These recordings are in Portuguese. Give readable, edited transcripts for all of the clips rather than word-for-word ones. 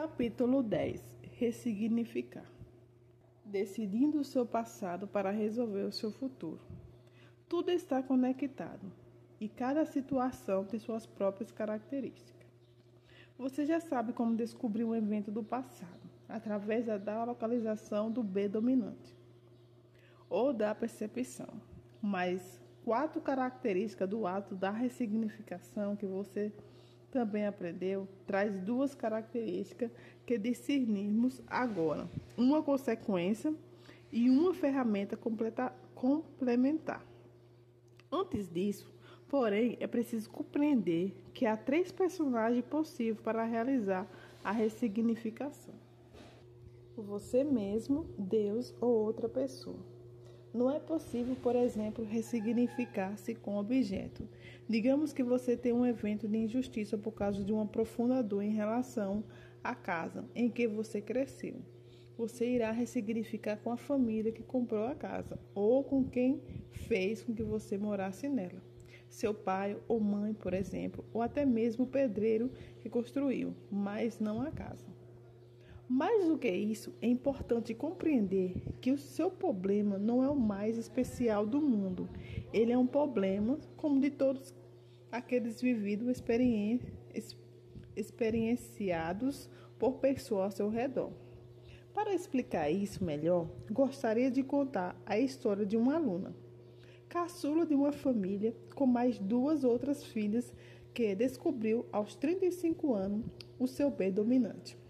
Capítulo 10. Ressignificar. Decidindo o seu passado para resolver o seu futuro. Tudo está conectado e cada situação tem suas próprias características. Você já sabe como descobrir um evento do passado, através da localização do B dominante ou da percepção. Mas 4 características do ato da ressignificação que você também aprendeu, traz 2 características que discernimos agora. Uma consequência e uma ferramenta complementar. Antes disso, porém, é preciso compreender que há 3 personagens possíveis para realizar a ressignificação. Você mesmo, Deus ou outra pessoa. Não é possível, por exemplo, ressignificar-se com objeto. Digamos que você tem um evento de injustiça por causa de uma profunda dor em relação à casa em que você cresceu. Você irá ressignificar com a família que comprou a casa ou com quem fez com que você morasse nela. Seu pai ou mãe, por exemplo, ou até mesmo o pedreiro que construiu, mas não a casa. Mais do que isso, é importante compreender que o seu problema não é o mais especial do mundo. Ele é um problema como de todos aqueles vividos experienciados por pessoas ao seu redor. Para explicar isso melhor, gostaria de contar a história de uma aluna, caçula de uma família com mais 2 outras filhas que descobriu aos 35 anos o seu B dominante.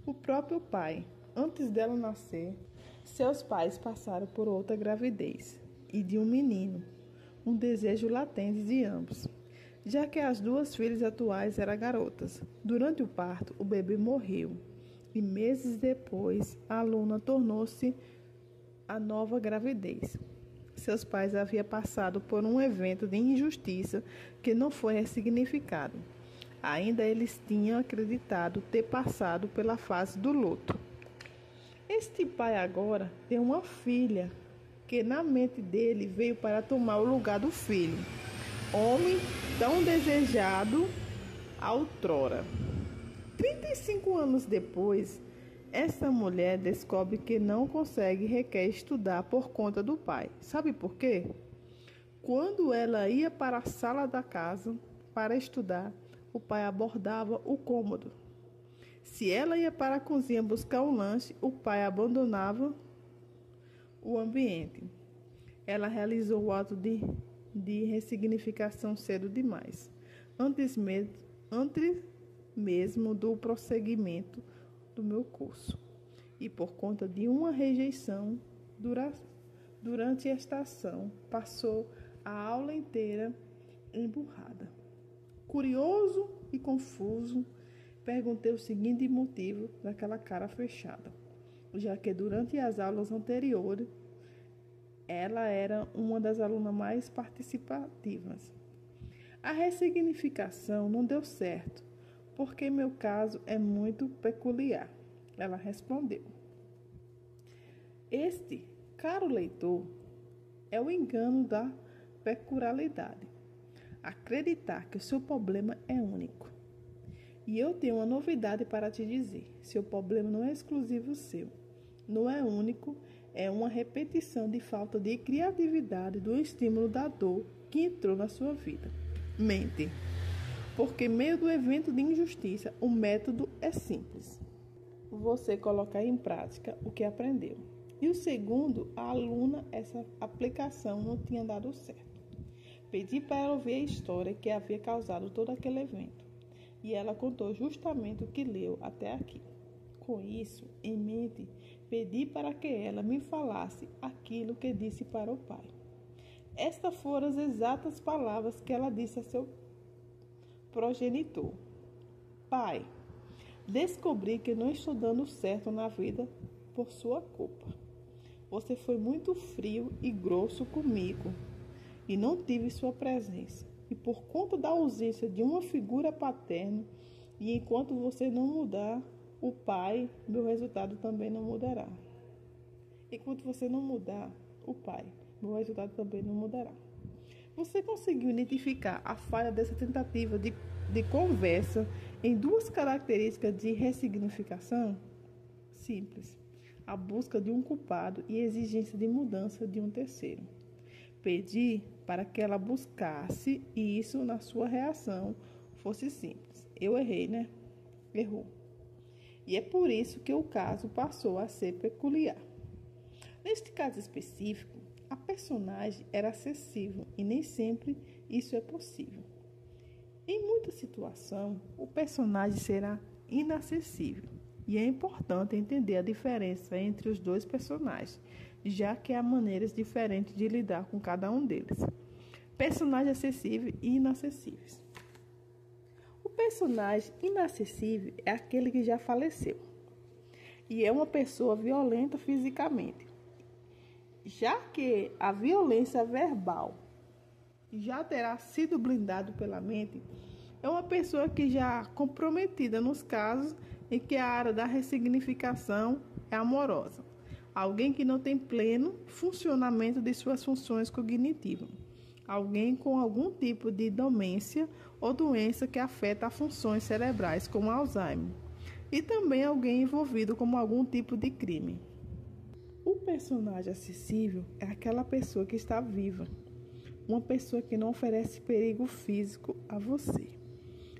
O próprio pai, antes dela nascer, seus pais passaram por outra gravidez e de um menino, um desejo latente de ambos, já que as 2 filhas atuais eram garotas. Durante o parto, o bebê morreu e meses depois, a aluna tornou-se a nova gravidez. Seus pais haviam passado por um evento de injustiça que não foi ressignificado. Ainda eles tinham acreditado ter passado pela fase do luto. Este pai agora tem uma filha que na mente dele veio para tomar o lugar do filho, homem tão desejado outrora. 35 anos depois, essa mulher descobre que não consegue requer estudar por conta do pai. Sabe por quê? Quando ela ia para a sala da casa para estudar, o pai abordava o cômodo. Se ela ia para a cozinha buscar um lanche, o pai abandonava o ambiente. Ela realizou o ato de ressignificação cedo demais, antes mesmo do prosseguimento do meu curso. E por conta de uma rejeição, durante esta ação, passou a aula inteira emburrada. Curioso e confuso, perguntei o seguinte motivo daquela cara fechada, já que durante as aulas anteriores, ela era uma das alunas mais participativas. A ressignificação não deu certo, porque meu caso é muito peculiar, ela respondeu. Este, caro leitor, é o engano da peculiaridade. Acreditar que o seu problema é único. E eu tenho uma novidade para te dizer. Seu problema não é exclusivo seu. Não é único, é uma repetição de falta de criatividade do estímulo da dor que entrou na sua vida. Mente. Porque em meio do evento de injustiça, o método é simples. Você colocar em prática o que aprendeu. E o segundo, a aluna, essa aplicação não tinha dado certo. Pedi para ela ouvir a história que havia causado todo aquele evento. E ela contou justamente o que leu até aqui. Com isso em mente, pedi para que ela me falasse aquilo que disse para o pai. Estas foram as exatas palavras que ela disse a seu progenitor. Pai, descobri que não estou dando certo na vida por sua culpa. Você foi muito frio e grosso comigo e não tive sua presença. E por conta da ausência de uma figura paterna, e enquanto você não mudar o pai, meu resultado também não mudará. Enquanto você não mudar o pai, meu resultado também não mudará. Você conseguiu identificar a falha dessa tentativa de conversa em duas características de ressignificação simples: a busca de um culpado e a exigência de mudança de um terceiro. Pedi para que ela buscasse e isso na sua reação fosse simples. Eu errei, né? Errou. E é por isso que o caso passou a ser peculiar. Neste caso específico, a personagem era acessível e nem sempre isso é possível. Em muita situação, o personagem será inacessível e é importante entender a diferença entre os dois personagens, já que há maneiras diferentes de lidar com cada um deles. Personagens acessíveis e inacessíveis. O personagem inacessível é aquele que já faleceu e é uma pessoa violenta fisicamente, já que a violência verbal já terá sido blindado pela mente. É uma pessoa que já comprometida nos casos em que a área da ressignificação é amorosa. Alguém que não tem pleno funcionamento de suas funções cognitivas. Alguém com algum tipo de demência ou doença que afeta as funções cerebrais, como Alzheimer. E também alguém envolvido com algum tipo de crime. O personagem acessível é aquela pessoa que está viva. Uma pessoa que não oferece perigo físico a você.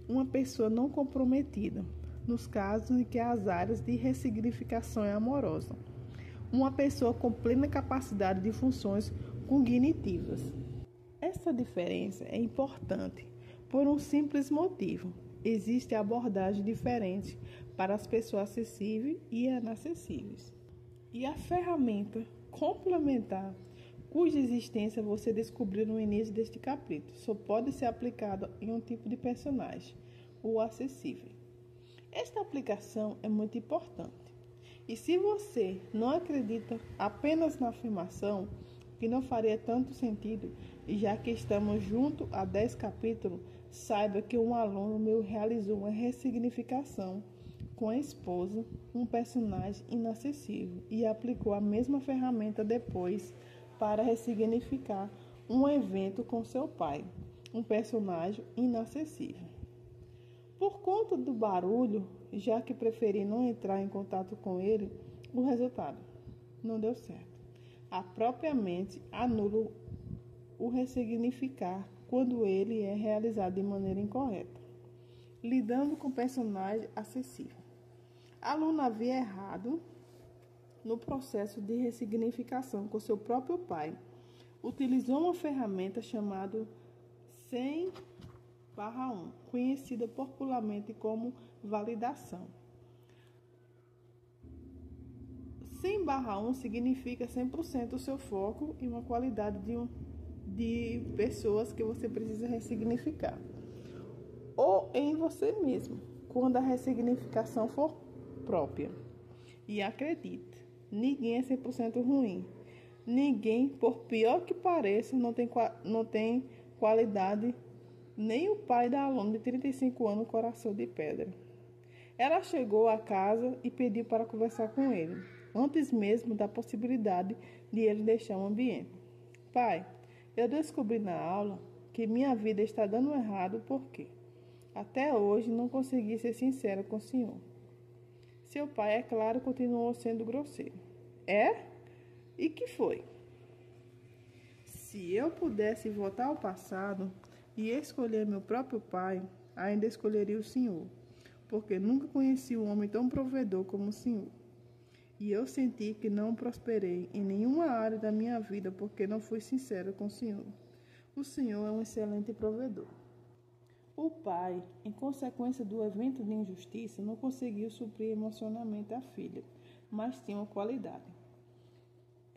Uma pessoa não comprometida, nos casos em que as áreas de ressignificação é amorosa. Uma pessoa com plena capacidade de funções cognitivas. Essa diferença é importante por um simples motivo. Existe abordagem diferente para as pessoas acessíveis e inacessíveis. E a ferramenta complementar, cuja existência você descobriu no início deste capítulo, só pode ser aplicada em um tipo de personagem, o acessível. Esta aplicação é muito importante. E se você não acredita apenas na afirmação, que não faria tanto sentido, já que estamos junto a 10 capítulos, saiba que um aluno meu realizou uma ressignificação com a esposa, um personagem inacessível, e aplicou a mesma ferramenta depois para ressignificar um evento com seu pai, um personagem inacessível. Por conta do barulho, já que preferi não entrar em contato com ele, o resultado não deu certo. A própria mente anula o ressignificar quando ele é realizado de maneira incorreta. Lidando com personagem acessível. A aluna havia errado no processo de ressignificação com seu próprio pai. Utilizou uma ferramenta chamada 100/1, conhecida popularmente como validação. 100/1 significa 100% o seu foco e uma qualidade de pessoas que você precisa ressignificar. Ou em você mesmo, quando a ressignificação for própria. E acredite, ninguém é 100% ruim. Ninguém, por pior que pareça, não tem qualidade, nem o pai da aluna de 35 anos, coração de pedra. Ela chegou à casa e pediu para conversar com ele, antes mesmo da possibilidade de ele deixar o ambiente. Pai, eu descobri na aula que minha vida está dando errado porque até hoje não consegui ser sincera com o senhor. Seu pai, é claro, continuou sendo grosseiro. É? E que foi? Se eu pudesse voltar ao passado e escolher meu próprio pai, ainda escolheria o senhor, porque nunca conheci um homem tão provedor como o senhor. E eu senti que não prosperei em nenhuma área da minha vida porque não fui sincera com o senhor. O senhor é um excelente provedor. O pai, em consequência do evento de injustiça, não conseguiu suprir emocionalmente a filha, mas tinha uma qualidade.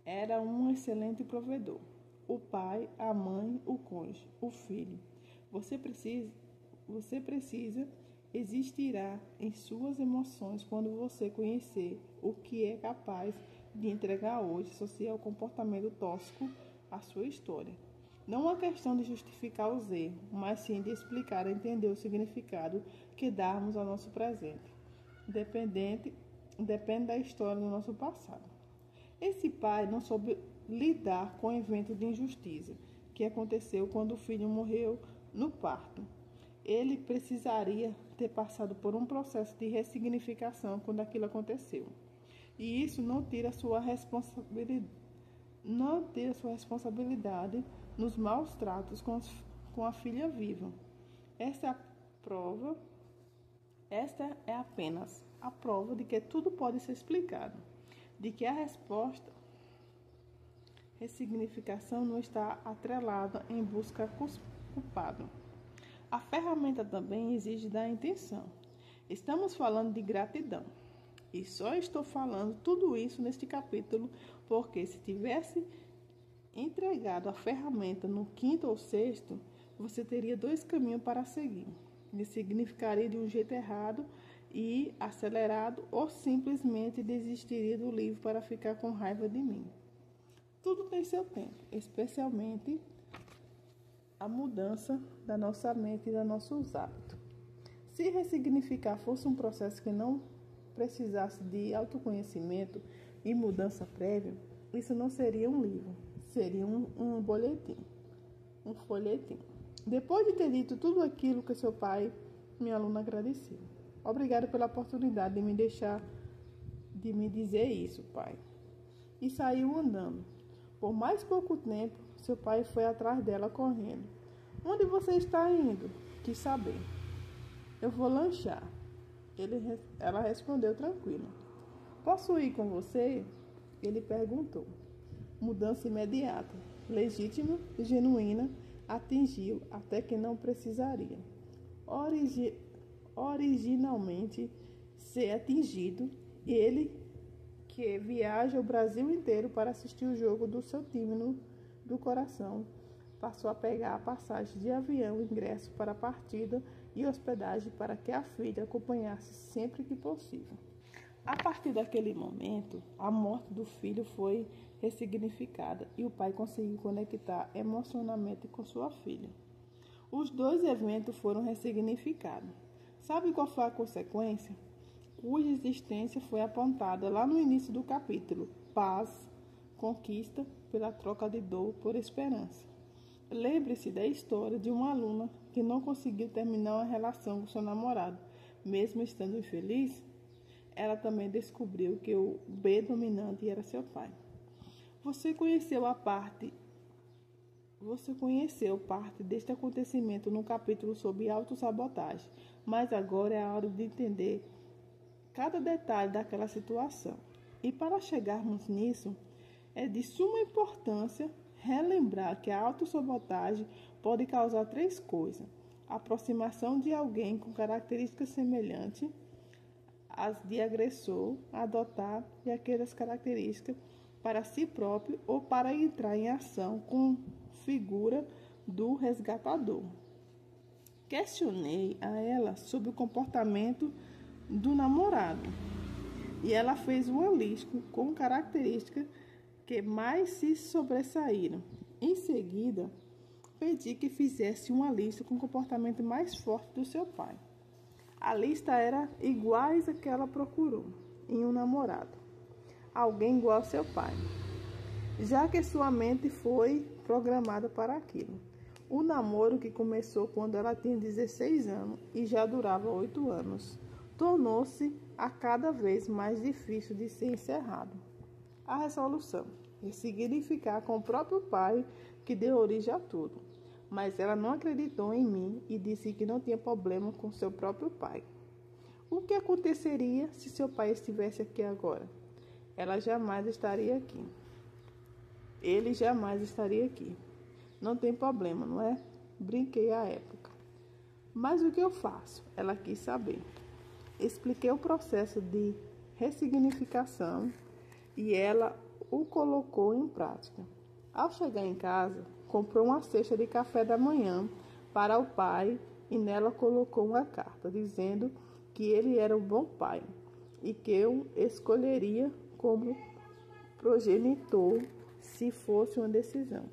Era um excelente provedor. O pai, a mãe, o cônjuge, o filho. Você precisa existirá em suas emoções quando você conhecer o que é capaz de entregar hoje, associar o comportamento tóxico à sua história. Não é uma questão de justificar os erros, mas sim de explicar e entender o significado que damos ao nosso presente. Depende da história do nosso passado. Esse pai não soube lidar com o evento de injustiça que aconteceu quando o filho morreu no parto. Ele precisaria ter passado por um processo de ressignificação quando aquilo aconteceu. E isso não tira sua responsabilidade nos maus tratos com a filha viva. Esta é apenas a prova de que tudo pode ser explicado, de que a ressignificação não está atrelada em busca culpado. A ferramenta também exige da intenção. Estamos falando de gratidão. E só estou falando tudo isso neste capítulo porque se tivesse entregado a ferramenta no quinto ou sexto, você teria dois caminhos para seguir. Ele significaria de um jeito errado e acelerado ou simplesmente desistiria do livro para ficar com raiva de mim. Tudo tem seu tempo, especialmente a mudança da nossa mente e dos nossos hábitos. Se ressignificar fosse um processo que não precisasse de autoconhecimento e mudança prévia, isso não seria um livro, seria um boletim, um folhetim. Depois de ter dito tudo aquilo que seu pai, minha aluna, agradeceu. Obrigado pela oportunidade de me dizer isso, pai. E saiu andando. Por mais pouco tempo, seu pai foi atrás dela correndo. Onde você está indo? Quis saber. Eu vou lanchar. Ela respondeu tranquila. Posso ir com você? Ele perguntou. Mudança imediata, legítima e genuína, atingiu até que não precisaria. Originalmente ser atingido, ele que viaja o Brasil inteiro para assistir o jogo do seu time do coração, passou a pegar a passagem de avião, ingresso para a partida e hospedagem para que a filha acompanhasse sempre que possível. A partir daquele momento, a morte do filho foi ressignificada e o pai conseguiu conectar emocionalmente com sua filha. Os dois eventos foram ressignificados. Sabe qual foi a consequência? Cuja existência foi apontada lá no início do capítulo: paz, conquista pela troca de dor por esperança. Lembre-se da história de uma aluna que não conseguiu terminar uma relação com seu namorado, mesmo estando infeliz. Ela também descobriu que o B dominante era seu pai. Você conheceu parte deste acontecimento no capítulo sobre autossabotagem, mas agora é a hora de entender cada detalhe daquela situação. E para chegarmos nisso, é de suma importância relembrar que a autossabotagem pode causar três coisas: a aproximação de alguém com características semelhantes às de agressor, adotar e aquelas características para si próprio ou para entrar em ação com figura do resgatador. Questionei a ela sobre o comportamento do namorado e ela fez uma lista com características que mais se sobressaíram. Em seguida, pedi que fizesse uma lista com o comportamento mais forte do seu pai. A lista era iguais a que ela procurou em um namorado. Alguém igual ao seu pai, já que sua mente foi programada para aquilo. O namoro, que começou quando ela tinha 16 anos e já durava 8 anos, tornou-se a cada vez mais difícil de ser encerrado. A resolução: ressignificar com o próprio pai que deu origem a tudo. Mas ela não acreditou em mim e disse que não tinha problema com seu próprio pai. O que aconteceria se seu pai estivesse aqui agora? Ela jamais estaria aqui. Ele jamais estaria aqui. Não tem problema, não é? Brinquei à época. Mas o que eu faço? Ela quis saber. Expliquei o processo de ressignificação e ela o colocou em prática. Ao chegar em casa, comprou uma cesta de café da manhã para o pai e nela colocou uma carta dizendo que ele era um bom pai e que eu escolheria como progenitor se fosse uma decisão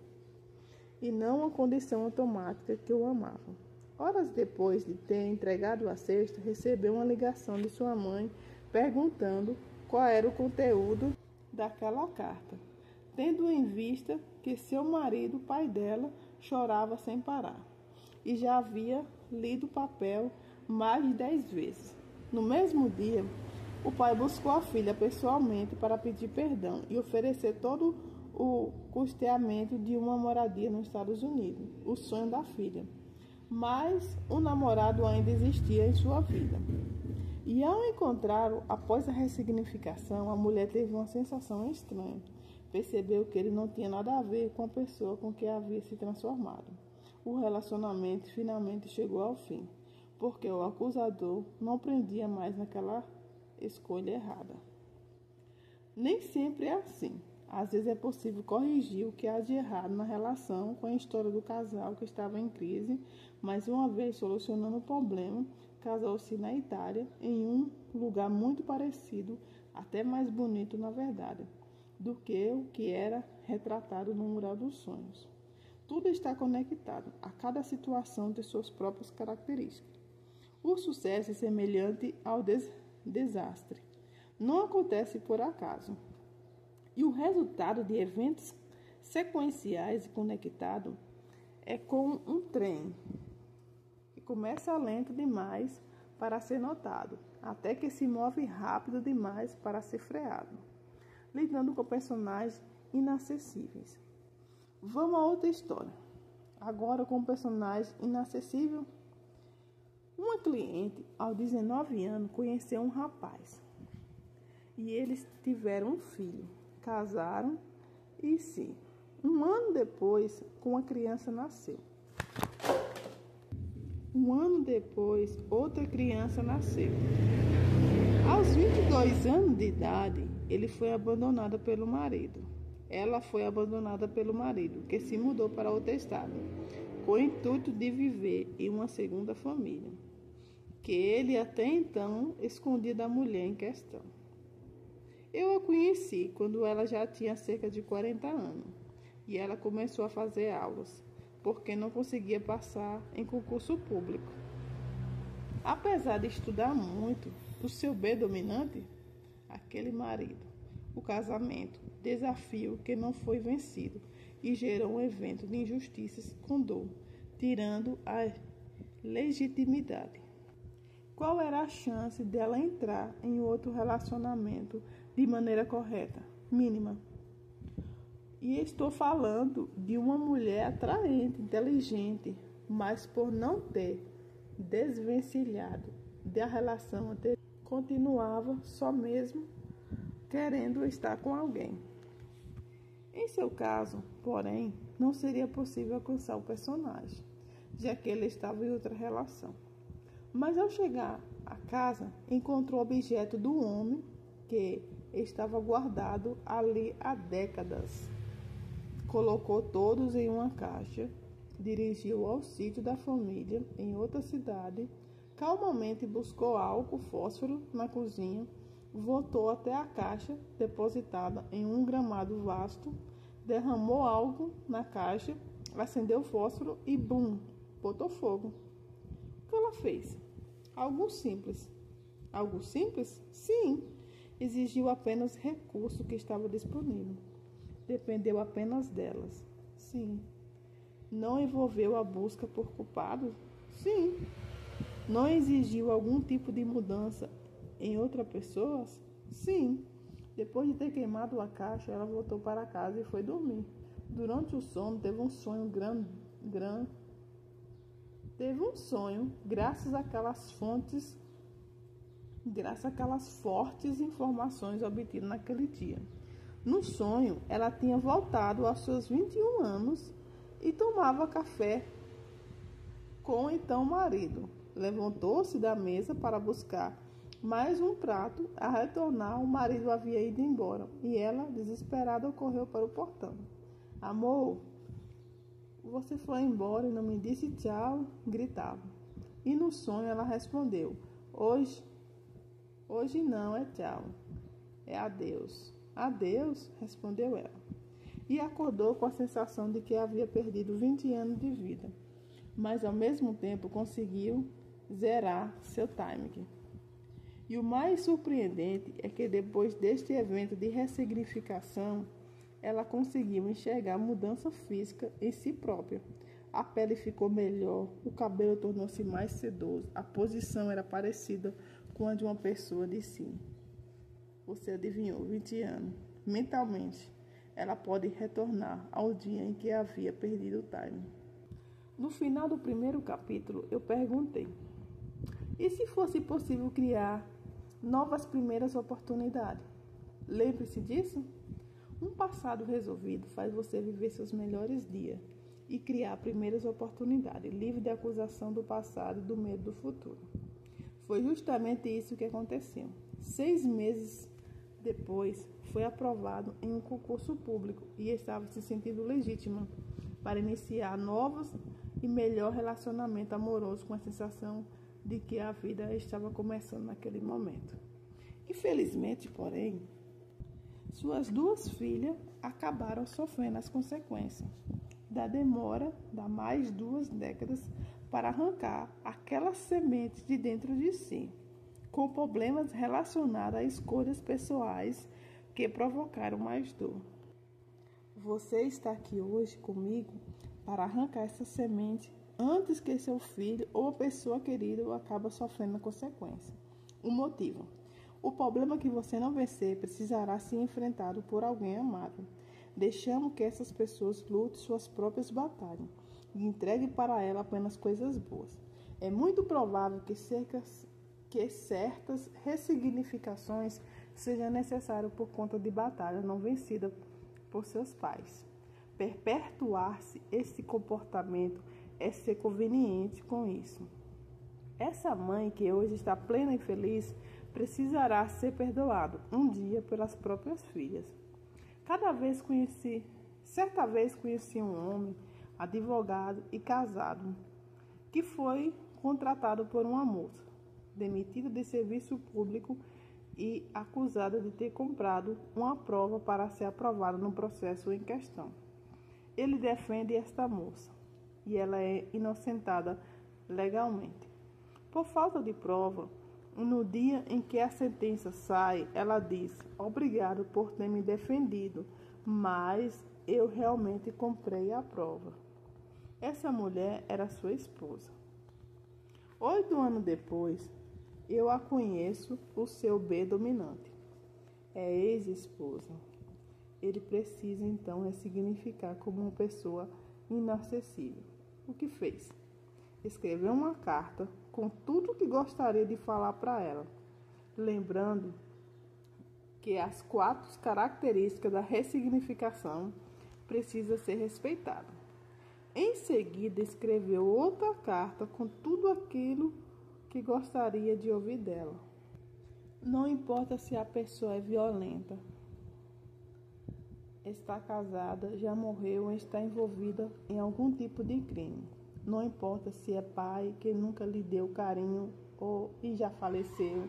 e não uma condição automática, que eu amava. Horas depois de ter entregado a cesta, recebeu uma ligação de sua mãe perguntando qual era o conteúdo daquela carta, tendo em vista que seu marido, pai dela, chorava sem parar e já havia lido o papel mais de 10 vezes. No mesmo dia, o pai buscou a filha pessoalmente para pedir perdão e oferecer todo o custeamento de uma moradia nos Estados Unidos, o sonho da filha. Mas o namorado ainda existia em sua vida. E ao encontrá-lo, após a ressignificação, a mulher teve uma sensação estranha. Percebeu que ele não tinha nada a ver com a pessoa com que havia se transformado. O relacionamento finalmente chegou ao fim, porque o acusador não prendia mais naquela escolha errada. Nem sempre é assim. Às vezes é possível corrigir o que há de errado na relação com a história do casal que estava em crise, mas uma vez solucionando o problema, casou-se na Itália, em um lugar muito parecido, até mais bonito na verdade, do que o que era retratado no Mural dos Sonhos. Tudo está conectado, a cada situação tem suas próprias características. O sucesso é semelhante ao desastre. Não acontece por acaso. E o resultado de eventos sequenciais e conectados é como um trem que começa lento demais para ser notado, até que se move rápido demais para ser freado, lidando com personagens inacessíveis. Vamos a outra história. Agora com um personagem inacessível. Uma cliente, aos 19 anos, conheceu um rapaz. E eles tiveram um filho. Casaram e sim, um ano depois, uma criança nasceu. Um ano depois, outra criança nasceu. Aos 22 anos de idade, ele foi abandonado pelo marido. Ela foi abandonada pelo marido, que se mudou para outro estado, com o intuito de viver em uma segunda família, que ele até então escondia da mulher em questão. Eu a conheci quando ela já tinha cerca de 40 anos e ela começou a fazer aulas, porque não conseguia passar em concurso público. Apesar de estudar muito, o seu B dominante, aquele marido, o casamento, desafio que não foi vencido e gerou um evento de injustiças com dor, tirando a legitimidade. Qual era a chance dela entrar em outro relacionamento de maneira correta? Mínima. E estou falando de uma mulher atraente, inteligente, mas por não ter desvencilhado da relação anterior, continuava só mesmo querendo estar com alguém. Em seu caso, porém, não seria possível alcançar o personagem, já que ele estava em outra relação. Mas ao chegar à casa, encontrou o objeto do homem que estava guardado ali há décadas. Colocou todos em uma caixa, dirigiu ao sítio da família em outra cidade, calmamente buscou álcool fósforo na cozinha, voltou até a caixa depositada em um gramado vasto, derramou álcool na caixa, acendeu o fósforo e bum, botou fogo. O que ela fez? Algo simples. Algo simples? Sim. Exigiu apenas recurso que estava disponível. Dependeu apenas delas. Sim. Não envolveu a busca por culpados? Sim. Não exigiu algum tipo de mudança em outras pessoas? Sim. Depois de ter queimado a caixa, ela voltou para casa e foi dormir. Durante o sono, teve um sonho graças àquelas fortes informações obtidas naquele dia. No sonho, ela tinha voltado aos seus 21 anos e tomava café com o então marido. Levantou-se da mesa para buscar mais um prato. A retornar, o marido havia ido embora e ela, desesperada, correu para o portão. Amor, você foi embora e não me disse tchau, gritava. E no sonho ela respondeu, hoje não é tchau, é adeus. Adeus, respondeu ela. E acordou com a sensação de que havia perdido 20 anos de vida, mas ao mesmo tempo conseguiu zerar seu timing. E o mais surpreendente é que depois deste evento de ressignificação, ela conseguiu enxergar mudança física em si própria, A pele ficou melhor, o cabelo tornou-se mais sedoso, a posição era parecida com a de uma pessoa de si. Você adivinhou, 20 anos. Mentalmente, ela pode retornar ao dia em que havia perdido o time. No final do primeiro capítulo, eu perguntei: e se fosse possível criar novas primeiras oportunidades? Lembre-se disso? Um passado resolvido faz você viver seus melhores dias e criar primeiras oportunidades, livre de acusação do passado e do medo do futuro. Foi justamente isso que aconteceu. 6 meses depois, foi aprovado em um concurso público e estava se sentindo legítima para iniciar novos e melhor relacionamento amoroso com a sensação de que a vida estava começando naquele momento. Infelizmente, porém, suas 2 filhas acabaram sofrendo as consequências da demora de mais 2 décadas para arrancar aquela semente de dentro de si, com problemas relacionados a escolhas pessoais que provocaram mais dor. Você está aqui hoje comigo para arrancar essa semente antes que seu filho ou pessoa querida acabe sofrendo a consequência. O motivo: o problema que você não vencer precisará ser enfrentado por alguém amado. Deixamos que essas pessoas lutem suas próprias batalhas e entreguem para ela apenas coisas boas. É muito provável que certas ressignificações sejam necessárias por conta de batalha não vencida por seus pais. Perpetuar-se esse comportamento é ser conveniente com isso. Essa mãe que hoje está plena e feliz precisará ser perdoada um dia pelas próprias filhas. Certa vez conheci um homem, advogado e casado, que foi contratado por uma moça, demitida de serviço público e acusada de ter comprado uma prova para ser aprovada no processo em questão. Ele defende esta moça e ela é inocentada legalmente. Por falta de prova, no dia em que a sentença sai, ela diz: obrigado por ter me defendido, mas eu realmente comprei a prova. Essa mulher era sua esposa. 8 anos depois, eu a conheço o seu B dominante. É ex-esposa. Ele precisa então ressignificar como uma pessoa inacessível. O que fez? Escreveu uma carta com tudo o que gostaria de falar para ela, lembrando que as 4 características da ressignificação precisam ser respeitadas. Em seguida, escreveu outra carta com tudo aquilo que gostaria de ouvir dela. Não importa se a pessoa é violenta, está casada, já morreu ou está envolvida em algum tipo de crime. Não importa se é pai que nunca lhe deu carinho e já faleceu,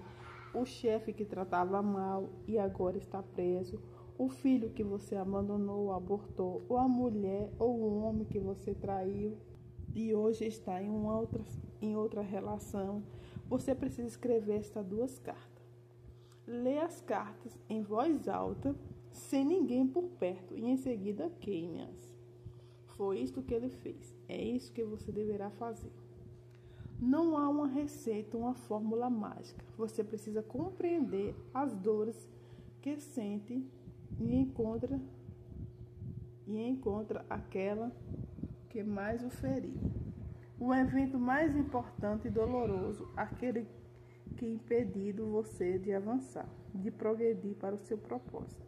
o chefe que tratava mal e agora está preso, o filho que você abandonou ou abortou, ou a mulher ou o homem que você traiu e hoje está em outra relação. Você precisa escrever estas 2 cartas. Lê as cartas em voz alta, sem ninguém por perto, e em seguida queime-as. Foi isto que ele fez. É isso que você deverá fazer. Não há uma receita, uma fórmula mágica. Você precisa compreender as dores que sente e encontra aquela que mais o feriu. O evento mais importante e doloroso, aquele que impediu você de avançar, de progredir para o seu propósito.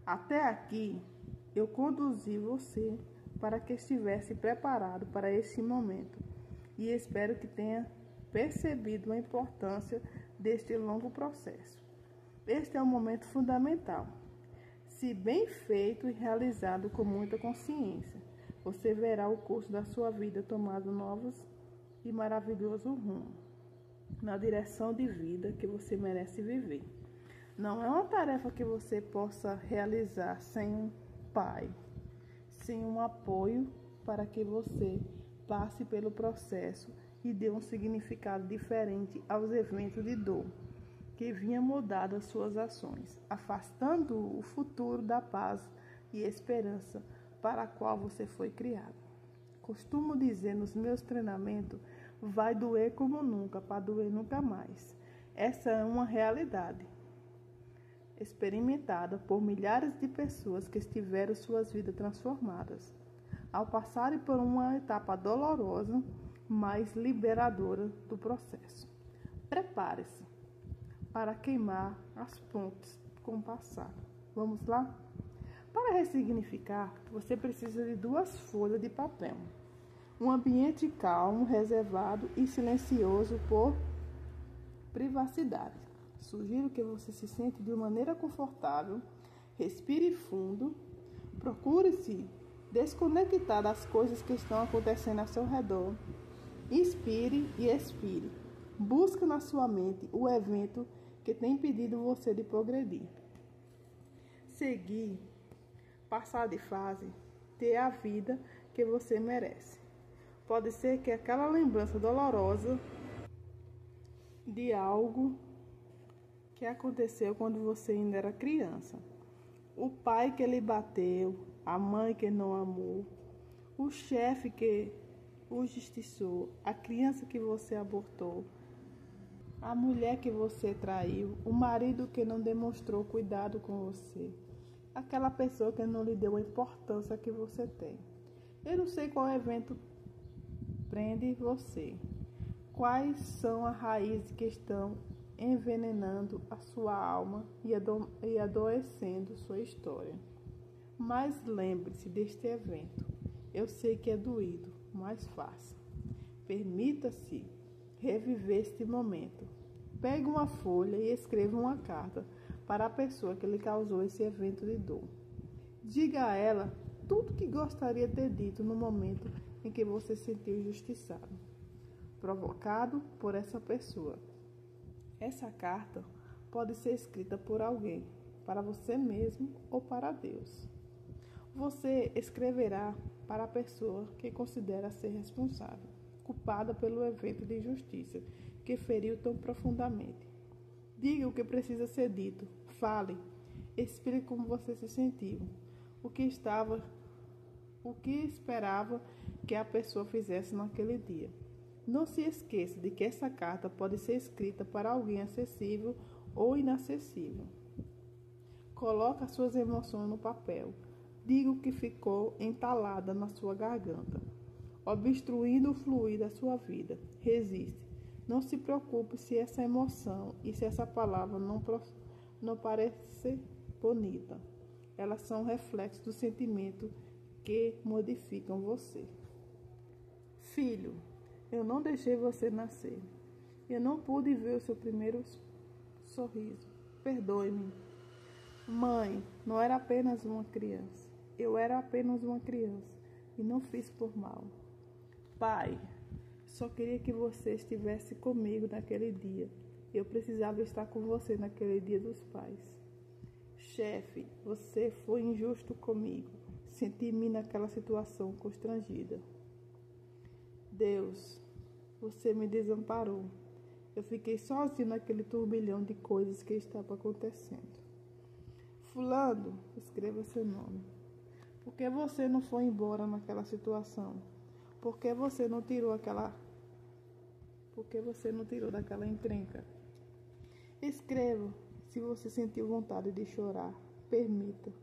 Até aqui, eu conduzi você para que estivesse preparado para esse momento e espero que tenha percebido a importância deste longo processo. Este é um momento fundamental. Se bem feito e realizado com muita consciência, você verá o curso da sua vida tomando novos e maravilhoso rumo, na direção de vida que você merece viver. Não é uma tarefa que você possa realizar sem um pai, sem um apoio para que você passe pelo processo e dê um significado diferente aos eventos de dor que vinha mudar as suas ações, afastando o futuro da paz e esperança para a qual você foi criado. Costumo dizer nos meus treinamentos, vai doer como nunca, para doer nunca mais. Essa é uma realidade experimentada por milhares de pessoas que tiveram suas vidas transformadas ao passarem por uma etapa dolorosa, mas liberadora do processo. Prepare-se para queimar as pontes com o passado. Vamos lá? Para ressignificar, você precisa de 2 folhas de papel. Um ambiente calmo, reservado e silencioso por privacidade. Sugiro que você se sente de maneira confortável, respire fundo, procure se desconectar das coisas que estão acontecendo ao seu redor. Inspire e expire. Busque na sua mente o evento que tem impedido você de progredir. Seguir, passar de fase, ter a vida que você merece. Pode ser que aquela lembrança dolorosa de algo que aconteceu quando você ainda era criança. O pai que lhe bateu, a mãe que não amou, o chefe que o justiçou, a criança que você abortou, a mulher que você traiu, o marido que não demonstrou cuidado com você, aquela pessoa que não lhe deu a importância que você tem. Eu não sei qual evento prende você. Quais são as raízes que estão envenenando a sua alma e adoecendo sua história. Mas lembre-se deste evento. Eu sei que é doído, mas faça. Permita-se reviver este momento. Pegue uma folha e escreva uma carta para a pessoa que lhe causou esse evento de dor. Diga a ela tudo que gostaria de ter dito no momento em que você se sentiu injustiçado, provocado por essa pessoa. Essa carta pode ser escrita por alguém, para você mesmo ou para Deus. Você escreverá para a pessoa que considera ser responsável, culpada pelo evento de injustiça que feriu tão profundamente. Diga o que precisa ser dito, fale, explique como você se sentiu, o que esperava que a pessoa fizesse naquele dia. Não se esqueça de que essa carta pode ser escrita para alguém acessível ou inacessível. Coloque as suas emoções no papel. Diga o que ficou entalada na sua garganta, obstruindo o fluir da sua vida. Resiste. Não se preocupe se essa emoção e se essa palavra não parece bonita. Elas são reflexos do sentimento que modificam você. Filho, eu não deixei você nascer. Eu não pude ver o seu primeiro sorriso. Perdoe-me. Mãe, não era apenas uma criança. Eu era apenas uma criança e não fiz por mal. Pai, só queria que você estivesse comigo naquele dia. Eu precisava estar com você naquele dia dos pais. Chefe, você foi injusto comigo. Senti-me naquela situação constrangida. Deus, você me desamparou. Eu fiquei sozinho naquele turbilhão de coisas que estava acontecendo. Fulano, escreva seu nome. Por que você não foi embora naquela situação? Por que você não tirou daquela encrenca? Escreva se você sentiu vontade de chorar. Permita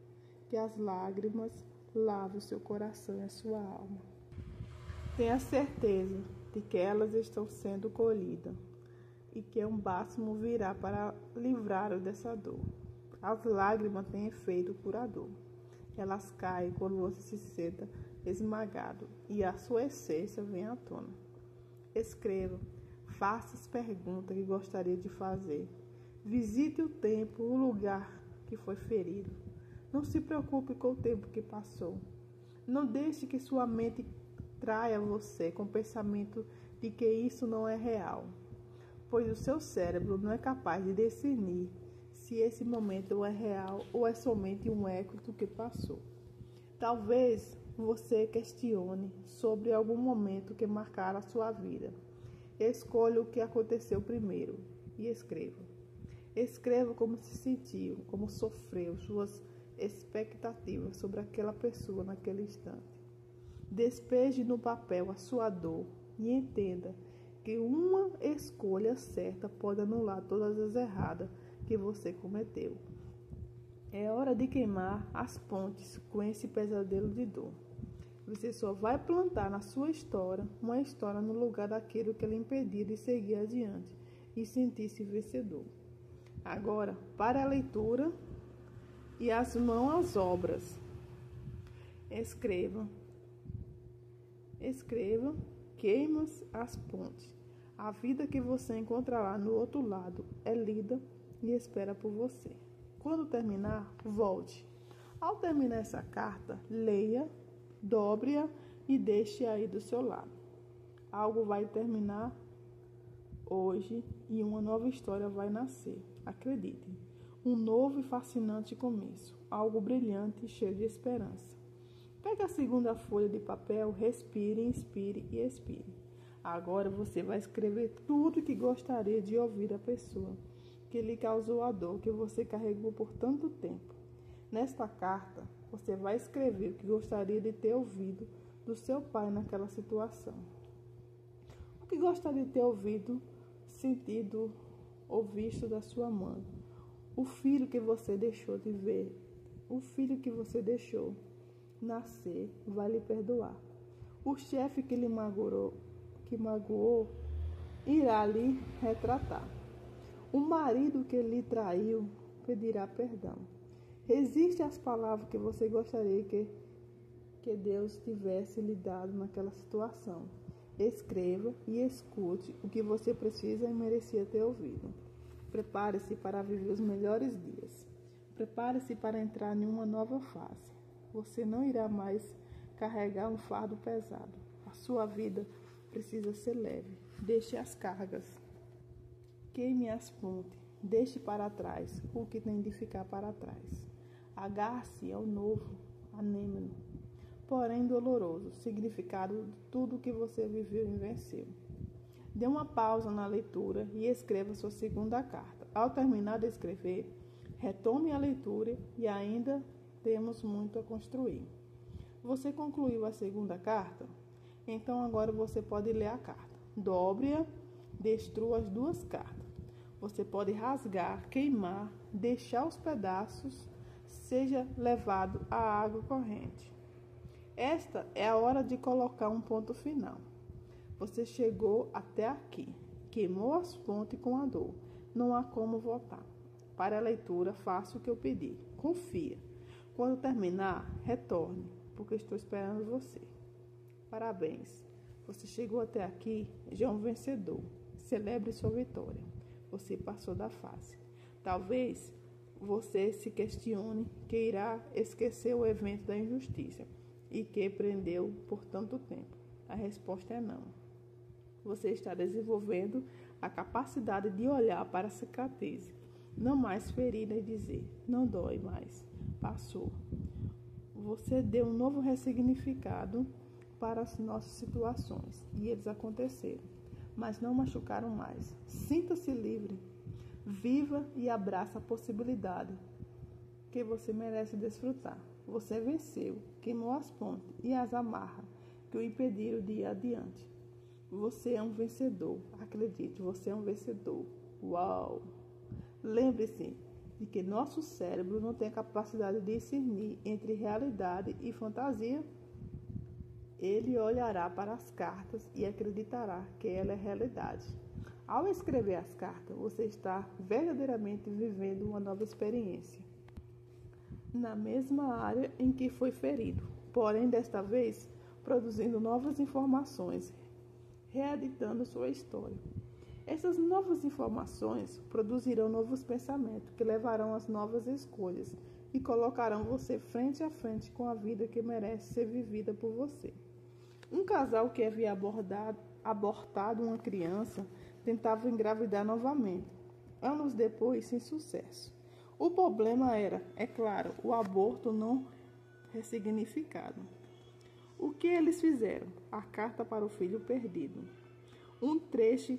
que as lágrimas lavem o seu coração e a sua alma. Tenha certeza de que elas estão sendo colhidas e que um bálsamo virá para livrar-o dessa dor. As lágrimas têm efeito curador. Elas caem quando você se senta esmagado e a sua essência vem à tona. Escreva, faça as perguntas que gostaria de fazer. Visite o tempo, o lugar que foi ferido. Não se preocupe com o tempo que passou. Não deixe que sua mente traia você com o pensamento de que isso não é real, pois o seu cérebro não é capaz de discernir se esse momento é real ou é somente um eco do que passou. Talvez você questione sobre algum momento que marcara a sua vida. Escolha o que aconteceu primeiro e escreva. Escreva como se sentiu, como sofreu, suas expectativas sobre aquela pessoa naquele instante. Despeje no papel a sua dor e entenda que uma escolha certa pode anular todas as erradas que você cometeu. É hora de queimar as pontes com esse pesadelo de dor. Você só vai plantar na sua história uma história no lugar daquilo que lhe impedia de seguir adiante e sentir-se vencedor. Agora, para a leitura e as mãos às obras. Escreva, queima as pontes. A vida que você encontrará no outro lado é lida e espera por você. Quando terminar, volte. Ao terminar essa carta, leia, dobre-a e deixe aí do seu lado. Algo vai terminar hoje e uma nova história vai nascer. Acredite, um novo e fascinante começo, algo brilhante e cheio de esperança. Pegue a segunda folha de papel, respire, inspire e expire. Agora você vai escrever tudo que gostaria de ouvir da pessoa que lhe causou a dor que você carregou por tanto tempo. Nesta carta, você vai escrever o que gostaria de ter ouvido do seu pai naquela situação. O que gostaria de ter ouvido, sentido ou visto da sua mãe. O filho que você deixou de ver, o filho que você deixou nascer, vai lhe perdoar. O chefe que lhe magoou, irá lhe retratar. O marido que lhe traiu pedirá perdão. Resiste às palavras que você gostaria que Deus tivesse lhe dado naquela situação. Escreva e escute o que você precisa e merecia ter ouvido. Prepare-se para viver os melhores dias. Prepare-se para entrar em uma nova fase. Você não irá mais carregar um fardo pesado. A sua vida precisa ser leve. Deixe as cargas. Queime as pontes. Deixe para trás o que tem de ficar para trás. Agarre-se ao novo, anêmeno, porém doloroso, significado de tudo que você viveu e venceu. Dê uma pausa na leitura e escreva sua segunda carta. Ao terminar de escrever, retome a leitura e ainda temos muito a construir. Você concluiu a segunda carta? Então agora você pode ler a carta. Dobre-a, destrua as duas cartas. Você pode rasgar, queimar, deixar os pedaços, seja levado à água corrente. Esta é a hora de colocar um ponto final. Você chegou até aqui, queimou as pontes com a dor. Não há como voltar. Para a leitura, faça o que eu pedi. Confia. Quando terminar, retorne, porque estou esperando você. Parabéns. Você chegou até aqui, já é um vencedor. Celebre sua vitória. Você passou da fase. Talvez você se questione que irá esquecer o evento da injustiça e que prendeu por tanto tempo. A resposta é não. Você está desenvolvendo a capacidade de olhar para a cicatriz, não mais ferida, e dizer, não dói mais, passou. Você deu um novo ressignificado para as nossas situações e eles aconteceram, mas não machucaram mais. Sinta-se livre, viva e abraça a possibilidade que você merece desfrutar. Você venceu, queimou as pontes e as amarras que o impediram de ir adiante. Você é um vencedor, acredite, você é um vencedor. Uau! Lembre-se de que nosso cérebro não tem a capacidade de discernir entre realidade e fantasia. Ele olhará para as cartas e acreditará que ela é realidade. Ao escrever as cartas, você está verdadeiramente vivendo uma nova experiência na mesma área em que foi ferido, porém desta vez produzindo novas informações, reeditando sua história. Essas novas informações produzirão novos pensamentos que levarão às novas escolhas e colocarão você frente a frente com a vida que merece ser vivida por você. Um casal que havia abortado uma criança tentava engravidar novamente, anos depois sem sucesso. O problema era, é claro, o aborto não ressignificado. O que eles fizeram? A carta para o filho perdido. Um trecho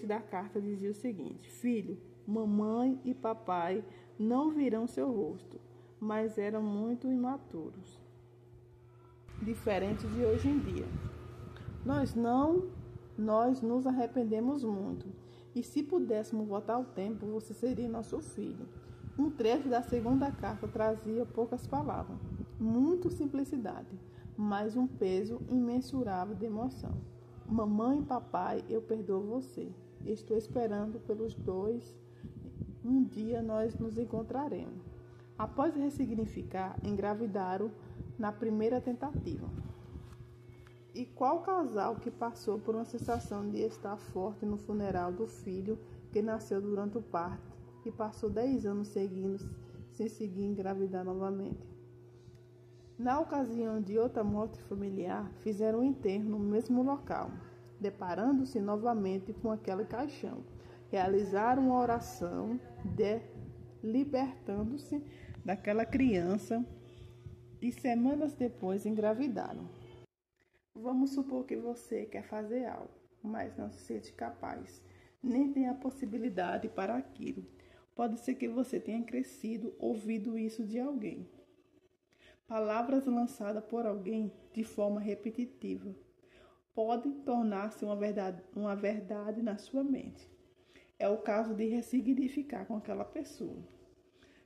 da carta dizia o seguinte: filho, mamãe e papai não virão seu rosto, mas eram muito imaturos. diferente de hoje em dia. Nós nos arrependemos muito. E se pudéssemos voltar ao tempo, você seria nosso filho. Um trecho da segunda carta trazia poucas palavras, muita simplicidade, mas um peso imensurável de emoção. Mamãe e papai, eu perdoo você. Estou esperando pelos dois. Um dia nós nos encontraremos. Após ressignificar, engravidaram na primeira tentativa. E qual casal que passou por uma sensação de estar forte no funeral do filho que nasceu durante o parto e passou 10 anos seguindo sem seguir engravidar novamente? Na ocasião de outra morte familiar, fizeram o enterro no mesmo local, deparando-se novamente com aquele caixão. Realizaram uma oração libertando-se daquela criança e semanas depois engravidaram. Vamos supor que você quer fazer algo, mas não se sente capaz, nem tem a possibilidade para aquilo. Pode ser que você tenha crescido ouvido isso de alguém. Palavras lançadas por alguém de forma repetitiva podem tornar-se uma verdade na sua mente. É o caso de ressignificar com aquela pessoa.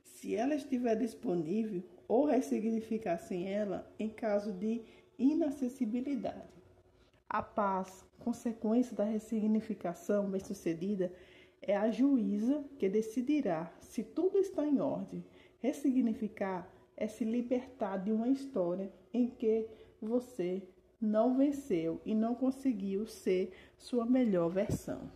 Se ela estiver disponível, ou ressignificar sem ela em caso de inacessibilidade. A paz, consequência da ressignificação bem-sucedida, é a juíza que decidirá se tudo está em ordem. Ressignificar é se libertar de uma história em que você não venceu e não conseguiu ser sua melhor versão.